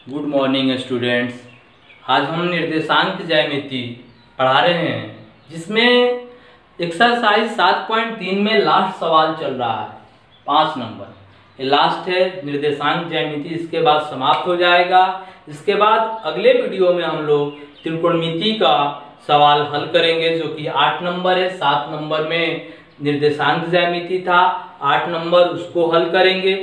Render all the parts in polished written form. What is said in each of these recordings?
Good morning students. आज हम निर्देशांक ज्यामिति पढ़ा रहे हैं, जिसमें एक्सरसाइज 7.3 में लास्ट सवाल चल रहा है 5 नंबर। ये लास्ट है निर्देशांक ज्यामिति, इसके बाद समाप्त हो जाएगा। इसके बाद अगले वीडियो में हम लोग त्रिकोणमिति का सवाल हल करेंगे, जो कि 8 नंबर है। 7 नंबर में निर्देशांक ज्यामिति था, 8 नंबर उसको हल करेंगे।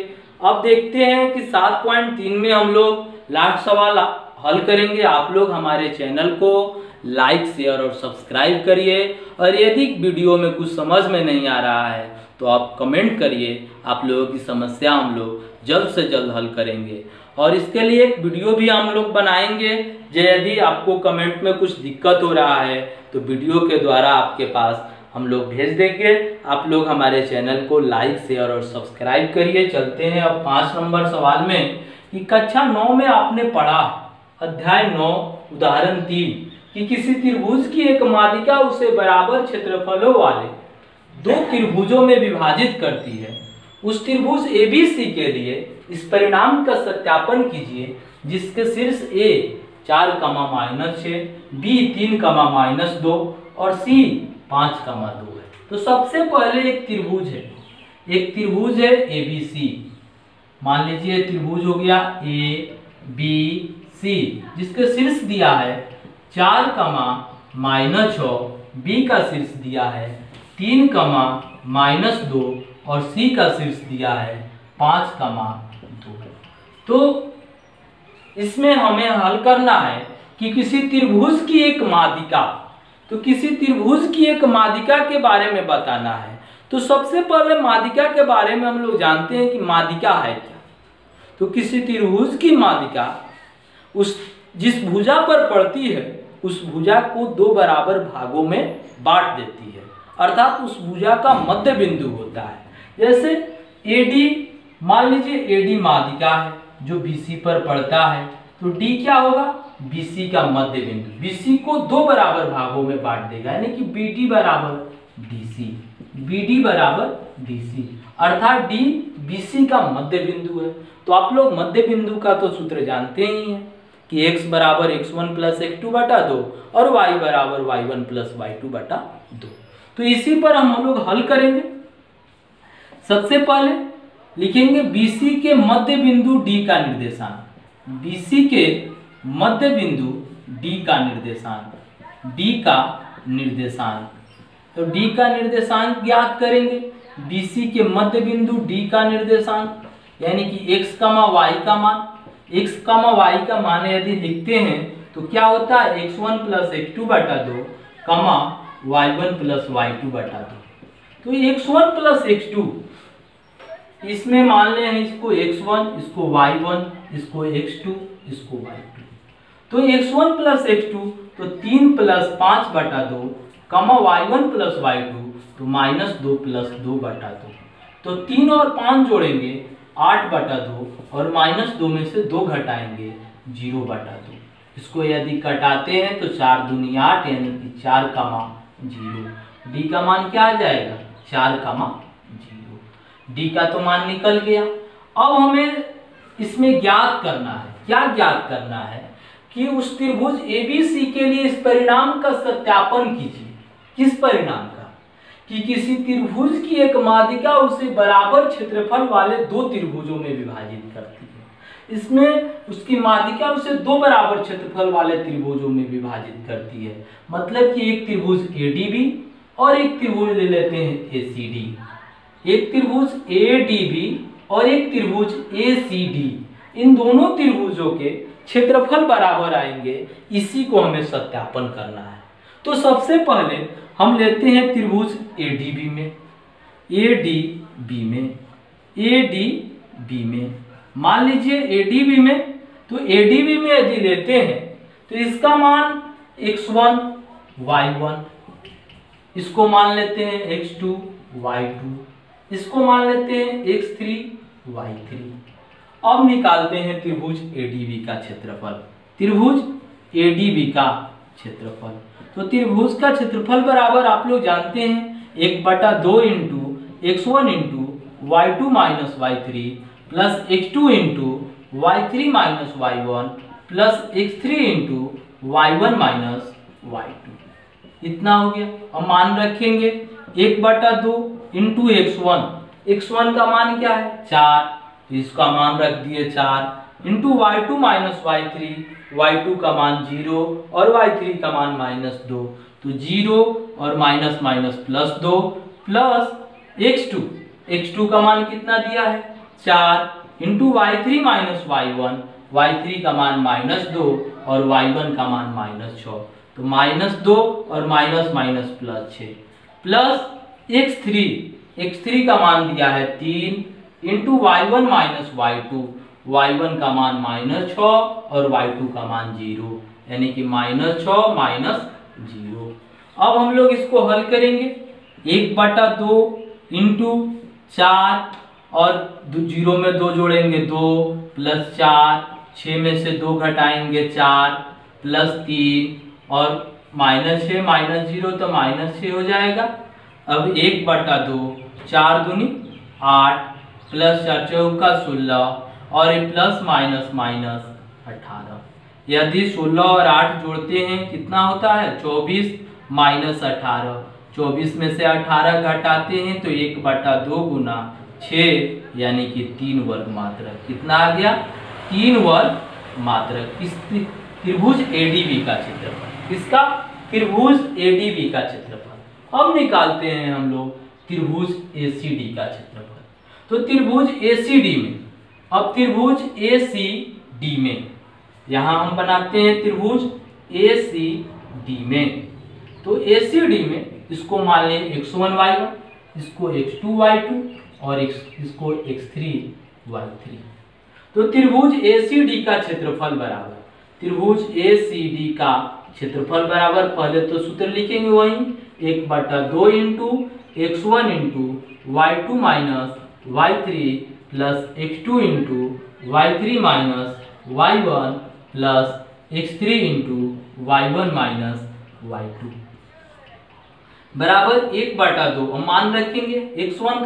अब देखते हैं कि 7.3 में हम लोग लास्ट सवाल हल करेंगे। आप लोग हमारे चैनल को लाइक, शेयर और सब्सक्राइब करिए, और यदि वीडियो में कुछ समझ में नहीं आ रहा है तो आप कमेंट करिए। आप लोगों की समस्या हम लोग जल्द से जल्द हल करेंगे, और इसके लिए एक वीडियो भी हम लोग बनाएंगे। यदि आपको कमेंट में कुछ दिक्कत हो रहा है तो वीडियो के द्वारा आपके पास हम लोग भेज देंगे। आप लोग हमारे चैनल को लाइक, शेयर और सब्सक्राइब करिए। चलते हैं अब 5 नंबर सवाल में कि कक्षा 9 में आपने पढ़ा, अध्याय 9 उदाहरण 3, कि किसी त्रिभुज की एक माध्यिका उसे बराबर क्षेत्रफलों वाले 2 त्रिभुजों में विभाजित करती है। उस त्रिभुज ABC के लिए इस परिणाम का सत्यापन कीजिए, जिसके शीर्ष A 4, B 3, -2 और C 5, 2 है। तो सबसे पहले एक त्रिभुज है ABC। मान लीजिए त्रिभुज हो गया ABC, जिसके शीर्ष दिया है 4, -6, B का शीर्ष दिया है 3, -2 और C का शीर्ष दिया है 5, 2। तो इसमें हमें हल करना है कि किसी त्रिभुज की एक माध्यिका, तो किसी त्रिभुज की एक माध्यिका के बारे में बताना है। तो सबसे पहले माध्यिका के बारे में हम लोग जानते हैं कि माध्यिका है क्या। तो किसी त्रिभुज की माध्यिका उस जिस भुजा पर पड़ती है उस भुजा को 2 बराबर भागों में बांट देती है, अर्थात उस भुजा का मध्य बिंदु होता है। जैसे AD, मान लीजिए AD माध्यिका है जो BC पर पड़ता है, तो D क्या होगा? BC का मध्य बिंदु। BC को 2 बराबर भागों में बांट देगा, यानी कि BD बराबर DC, अर्थात D BC का मध्य बिंदु है। तो आप लोग मध्य बिंदु का तो सूत्र जानते ही हैं कि x बराबर x1 + x2/2 और y बराबर y1 + y2/2। तो इसी पर हम लोग हल करेंगे। सबसे पहले लिखेंगे BC के मध्य बिंदु D का निर्देशांक। BC के मध्य बिंदु D का निर्देशांक, तो D का निर्देशांक ज्ञात करेंगे। BC के मध्य बिंदु D का निर्देशांक यानी कि x, y का मान यदि लिखते हैं तो क्या होता है? x1 + x2/2, y1 + y2/2। तो x1 + x2, इसमें मान ले हैं इसको x1, इसको y1, इसको x2, इसको y2। तो x1 + x2 तो 3 + 5/2, y1 + y2 तो -2 + 2/2। तो 3 और 5 जोड़ेंगे 8/2, और -2 में से 2 घटाएंगे 0/2। इसको यदि कटाते हैं तो 4 दूनी 8, यानी कि 4, 0। D का मान क्या आ जाएगा? 4, 0। D का तो मान निकल गया। अब हमें इसमें ज्ञात करना है, क्या ज्ञात करना है कि उस त्रिभुज ABC के लिए इस परिणाम का सत्यापन कीजिए। किस परिणाम का? कि किसी त्रिभुज की एक माध्यिका उसे बराबर क्षेत्रफल वाले 2 त्रिभुजों में विभाजित करती है। इसमें उसकी माध्यिका उसे 2 बराबर क्षेत्रफल वाले त्रिभुजों में विभाजित करती है। मतलब कि एक त्रिभुज ADB और एक त्रिभुज ले लेते हैं ACD। एक त्रिभुज ADB और एक त्रिभुज ACD, इन दोनों त्रिभुजों के क्षेत्रफल बराबर आएंगे। इसी को हमें सत्यापन करना है। तो सबसे पहले हम लेते हैं त्रिभुज ADB में, मान लीजिए ADB में, तो ADB में यदि लेते हैं तो इसका मान x1, y1, इसको मान लेते हैं x2, y2, इसको मान लेते हैं x3, y3। अब निकालते हैं त्रिभुज ADB का क्षेत्रफल। तो त्रिभुज का क्षेत्रफल बराबर आप लोग जानते हैं 1/2 × x1 × y2 - y3 + x2 × y3 minus y1 plus x3 into y1 minus y2। इतना हो गया। अब मान रखेंगे 1/2 इंटू x1 का मान क्या है 4, तो इसका मान रख दिए 4 इंटू y2 माइनस y2 का मान 0 और y3 का मान -2, तो 0 और minus minus plus 2 plus x2 का मान कितना दिया है 4 इंटू y3 माइनस y3 का मान -2 और y1 का मान -6, तो -2 और minus minus plus 6 plus x3 का मान दिया है 3 इंटू y1 माइनस y1 का मान -6 और y2 का मान 0, यानी कि -6 माइनस 0। अब हम लोग इसको हल करेंगे 1/2 इंटू 4 और 0 में 2 जोड़ेंगे 2 प्लस 4, 6 में से 2 घटाएंगे 4 प्लस 3 और -6 माइनस 0 तो -6 हो जाएगा। अब 1/2 4 दूनी 8 प्लस 4 चौका 16 और प्लस माइनस माइनस 18। यदि 16 और 8 जोड़ते हैं कितना होता है 24 माइनस 18, 24 में से 18 घटाते हैं तो 1/2 गुना 6 यानी कि 3 वर्ग मात्रक। कितना आ गया 3 वर्ग मात्रक। इस त्रिभुज ADB का क्षेत्रफल, इसका त्रिभुज ADB का क्षेत्रफल। अब निकालते हैं हम लोग त्रिभुज ACD का क्षेत्रफल। तो त्रिभुज ACD में, अब त्रिभुज ACD में यहां हम बनाते हैं त्रिभुज ACD में। तो ACD में इसको मान लें x1 y1, इसको x2 y2 और इसको x3 y3। तो त्रिभुज ACD का क्षेत्रफल बराबर, त्रिभुज ACD का क्षेत्रफल बराबर, पहले तो सूत्र लिखेंगे वही 1/2 into x1 into y2 minus y3 plus x2 into y3 minus y1 plus x3 into y1 minus y2 बराबर 1/2। हम मान रखेंगे x1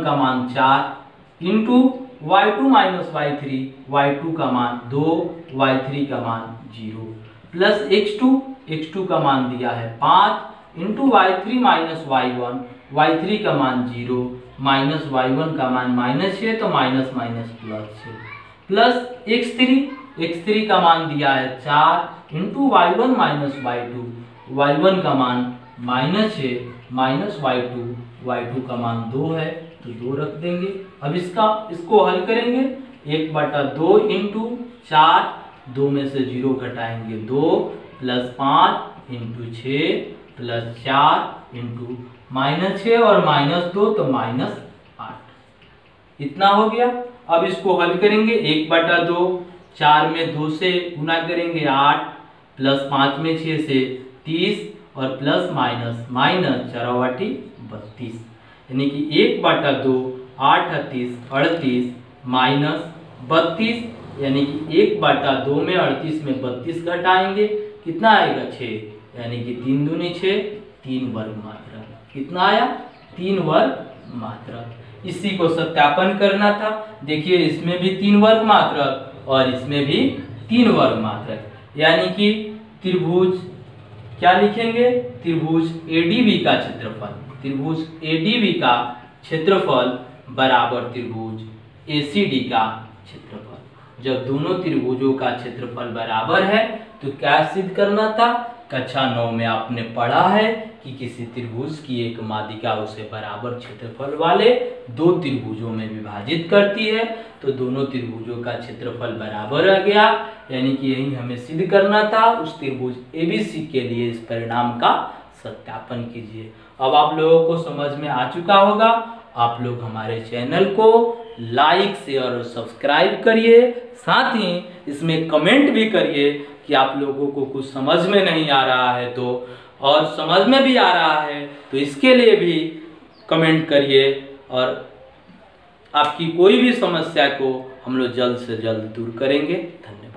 का मान 4 इंटू y2 माइनस y2 का मान 2, y3 का मान 0 प्लस x2 का मान दिया है 5 इंटू y3 माइनस y3 का मान 0 माइनस y1 का मान -6 तो minus minus plus 6 plus x3 का मान दिया है 4 इंटू y1 माइनस y1 का मान -6 माइनस y2 का मान 2 है तो 2 रख देंगे। अब इसको हल करेंगे 1/2 इंटू 4, 2 में से 0 घटाएंगे 2 प्लस 5 इंटू 6 प्लस 4 इंटू -6 और -2 तो -8। इतना हो गया। अब इसको हल करेंगे 1/2, 4 में 2 से गुना करेंगे 8 प्लस 5 में 6 से 30 और प्लस माइनस 4/32, यानी कि 1/2 8 38 माइनस 32, यानी कि 1/2 में 38 में 32 घटाएंगे कितना आएगा 6, यानी कि 3 दूनी 6, 3 वर्ग मात्रक। कितना आया 3 वर्ग मात्रक। इसी को सत्यापन करना था। देखिए इसमें भी 3 वर्ग मात्रक और इसमें भी 3 वर्ग मात्रक, यानी कि त्रिभुज क्या लिखेंगे त्रिभुज ADB का क्षेत्रफल, त्रिभुज ADB का क्षेत्रफल बराबर त्रिभुज ACD का क्षेत्रफल। जब दोनों त्रिभुजों का क्षेत्रफल बराबर है तो क्या सिद्ध करना था, कक्षा 9 में आपने पढ़ा है कि किसी त्रिभुज की एक माध्यिका उसे बराबर क्षेत्रफल वाले 2 त्रिभुजों में विभाजित करती है, तो दोनों त्रिभुजों का क्षेत्रफल बराबर आ गया, यानी कि यही हमें सिद्ध करना था। उस त्रिभुज ABC के लिए इस परिणाम का सत्यापन कीजिए। अब आप लोगों को समझ में आ चुका होगा। आप लोग हमारे चैनल को लाइक शेयर और सब्सक्राइब करिए, साथ ही इसमें कमेंट भी करिए कि आप लोगों को कुछ समझ में नहीं आ रहा है तो, और समझ में भी आ रहा है तो इसके लिए भी कमेंट करिए, और आपकी कोई भी समस्या को हम लोग जल्द से जल्द दूर करेंगे। धन्यवाद।